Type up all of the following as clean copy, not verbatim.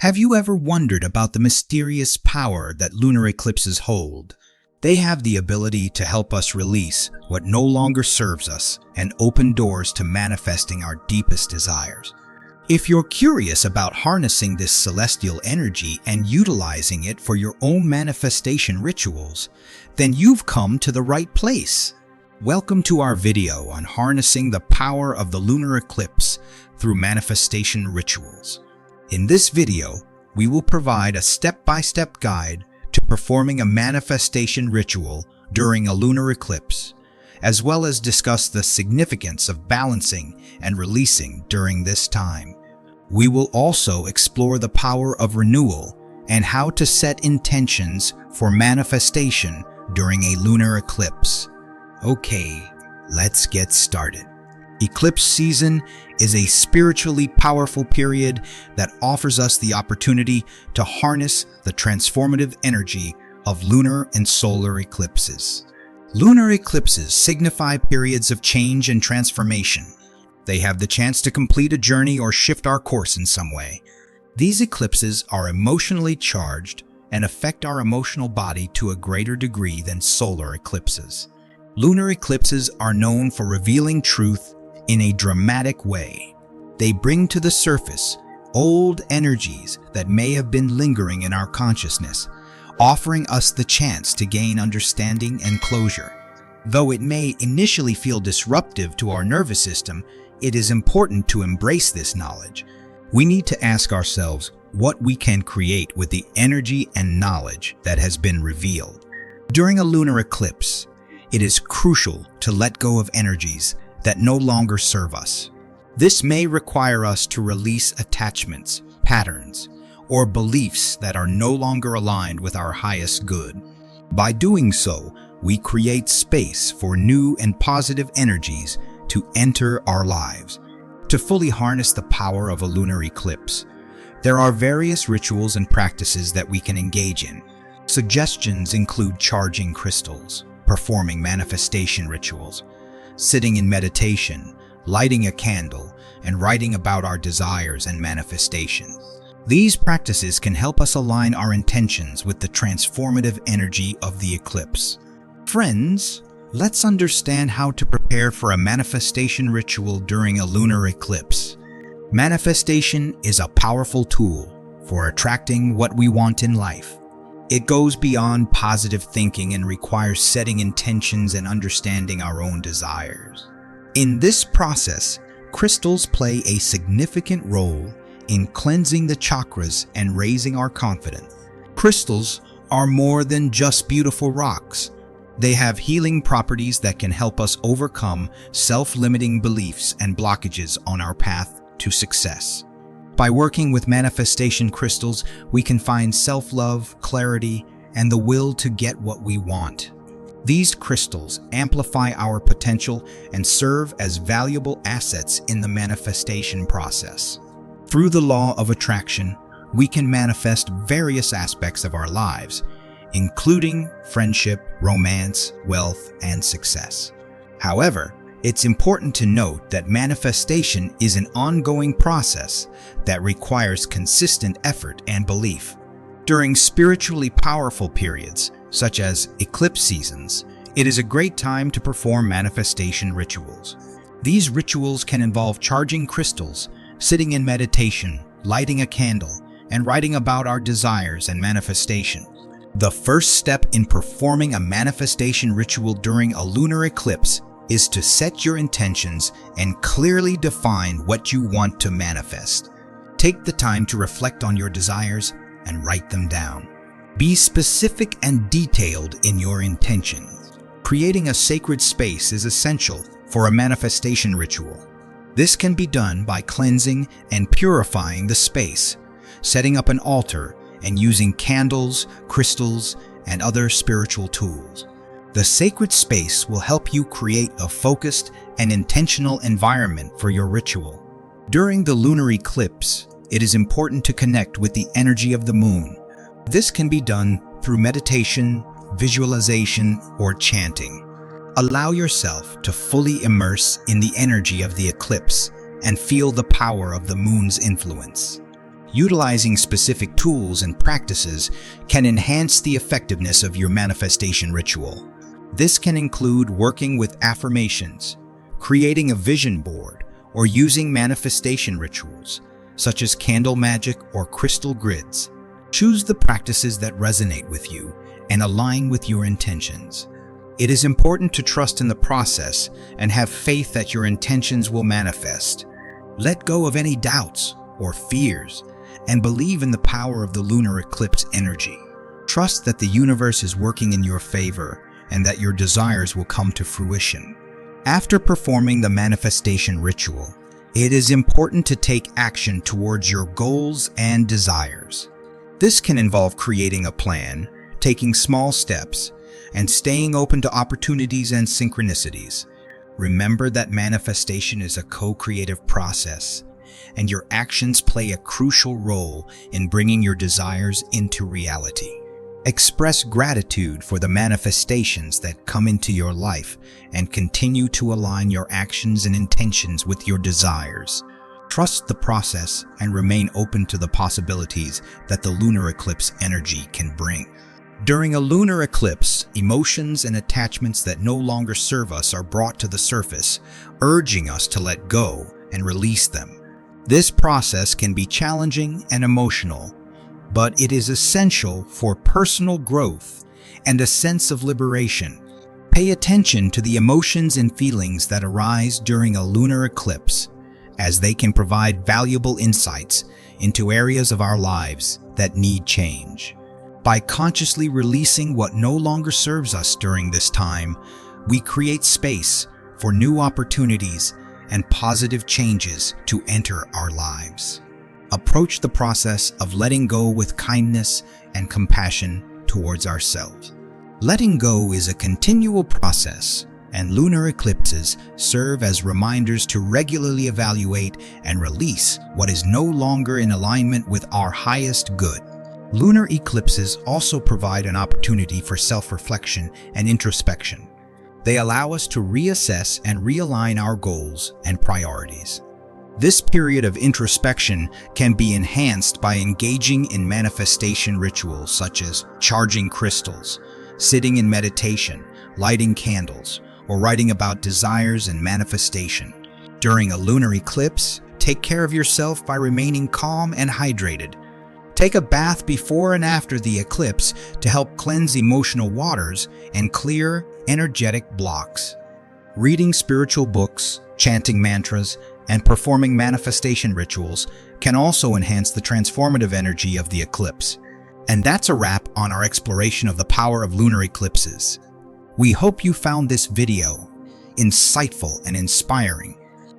Have you ever wondered about the mysterious power that lunar eclipses hold? They have the ability to help us release what no longer serves us and open doors to manifesting our deepest desires. If you're curious about harnessing this celestial energy and utilizing it for your own manifestation rituals, then you've come to the right place. Welcome to our video on harnessing the power of the lunar eclipse through manifestation rituals. In this video, we will provide a step-by-step guide to performing a manifestation ritual during a lunar eclipse, as well as discuss the significance of balancing and releasing during this time. We will also explore the power of renewal and how to set intentions for manifestation during a lunar eclipse. Okay, let's get started. Eclipse season is a spiritually powerful period that offers us the opportunity to harness the transformative energy of lunar and solar eclipses. Lunar eclipses signify periods of change and transformation. They have the chance to complete a journey or shift our course in some way. These eclipses are emotionally charged and affect our emotional body to a greater degree than solar eclipses. Lunar eclipses are known for revealing truth in a dramatic way. They bring to the surface old energies that may have been lingering in our consciousness, offering us the chance to gain understanding and closure. Though it may initially feel disruptive to our nervous system, it is important to embrace this knowledge. We need to ask ourselves what we can create with the energy and knowledge that has been revealed. During a lunar eclipse, it is crucial to let go of energies that no longer serve us. This may require us to release attachments, patterns, or beliefs that are no longer aligned with our highest good. By doing so, we create space for new and positive energies to enter our lives. To fully harness the power of a lunar eclipse, there are various rituals and practices that we can engage in. Suggestions include charging crystals, performing manifestation rituals, sitting in meditation, lighting a candle, and writing about our desires and manifestations. These practices can help us align our intentions with the transformative energy of the eclipse. Friends, let's understand how to prepare for a manifestation ritual during a lunar eclipse. Manifestation is a powerful tool for attracting what we want in life. It goes beyond positive thinking and requires setting intentions and understanding our own desires. In this process, crystals play a significant role in cleansing the chakras and raising our confidence. Crystals are more than just beautiful rocks. They have healing properties that can help us overcome self-limiting beliefs and blockages on our path to success. By working with manifestation crystals, we can find self-love, clarity, and the will to get what we want. These crystals amplify our potential and serve as valuable assets in the manifestation process. Through the law of attraction, we can manifest various aspects of our lives, including friendship, romance, wealth, and success. However, it's important to note that manifestation is an ongoing process that requires consistent effort and belief. During spiritually powerful periods, such as eclipse seasons, it is a great time to perform manifestation rituals. These rituals can involve charging crystals, sitting in meditation, lighting a candle, and writing about our desires and manifestation. The first step in performing a manifestation ritual during a lunar eclipse is to set your intentions and clearly define what you want to manifest. Take the time to reflect on your desires and write them down. Be specific and detailed in your intentions. Creating a sacred space is essential for a manifestation ritual. This can be done by cleansing and purifying the space, setting up an altar, and using candles, crystals, and other spiritual tools. The sacred space will help you create a focused and intentional environment for your ritual. During the lunar eclipse, it is important to connect with the energy of the moon. This can be done through meditation, visualization, or chanting. Allow yourself to fully immerse in the energy of the eclipse and feel the power of the moon's influence. Utilizing specific tools and practices can enhance the effectiveness of your manifestation ritual. This can include working with affirmations, creating a vision board, or using manifestation rituals, such as candle magic or crystal grids. Choose the practices that resonate with you and align with your intentions. It is important to trust in the process and have faith that your intentions will manifest. Let go of any doubts or fears and believe in the power of the lunar eclipse energy. Trust that the universe is working in your favor and that your desires will come to fruition. After performing the manifestation ritual, it is important to take action towards your goals and desires. This can involve creating a plan, taking small steps, and staying open to opportunities and synchronicities. Remember that manifestation is a co-creative process, and your actions play a crucial role in bringing your desires into reality. Express gratitude for the manifestations that come into your life and continue to align your actions and intentions with your desires. Trust the process and remain open to the possibilities that the lunar eclipse energy can bring. During a lunar eclipse, emotions and attachments that no longer serve us are brought to the surface, urging us to let go and release them. This process can be challenging and emotional, but it is essential for personal growth and a sense of liberation. Pay attention to the emotions and feelings that arise during a lunar eclipse, as they can provide valuable insights into areas of our lives that need change. By consciously releasing what no longer serves us during this time, we create space for new opportunities and positive changes to enter our lives. Approach the process of letting go with kindness and compassion towards ourselves. Letting go is a continual process, and lunar eclipses serve as reminders to regularly evaluate and release what is no longer in alignment with our highest good. Lunar eclipses also provide an opportunity for self-reflection and introspection. They allow us to reassess and realign our goals and priorities. This period of introspection can be enhanced by engaging in manifestation rituals such as charging crystals, sitting in meditation, lighting candles, or writing about desires and manifestation. During a lunar eclipse, take care of yourself by remaining calm and hydrated. Take a bath before and after the eclipse to help cleanse emotional waters and clear energetic blocks. Reading spiritual books, chanting mantras, and performing manifestation rituals can also enhance the transformative energy of the eclipse. And that's a wrap on our exploration of the power of lunar eclipses. We hope you found this video insightful and inspiring.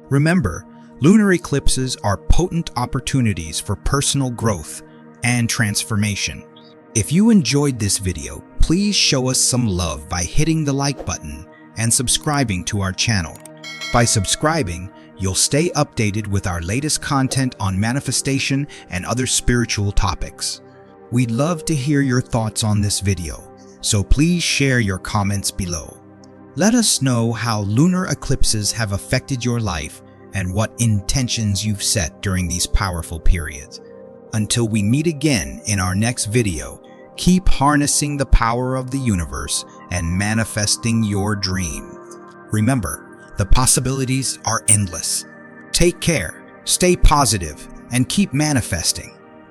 Remember, lunar eclipses are potent opportunities for personal growth and transformation. If you enjoyed this video, please show us some love by hitting the like button and subscribing to our channel. By subscribing, you'll stay updated with our latest content on manifestation and other spiritual topics. We'd love to hear your thoughts on this video, so please share your comments below. Let us know how lunar eclipses have affected your life and what intentions you've set during these powerful periods. Until we meet again in our next video, keep harnessing the power of the universe and manifesting your dream. Remember, the possibilities are endless. Take care, stay positive, and keep manifesting.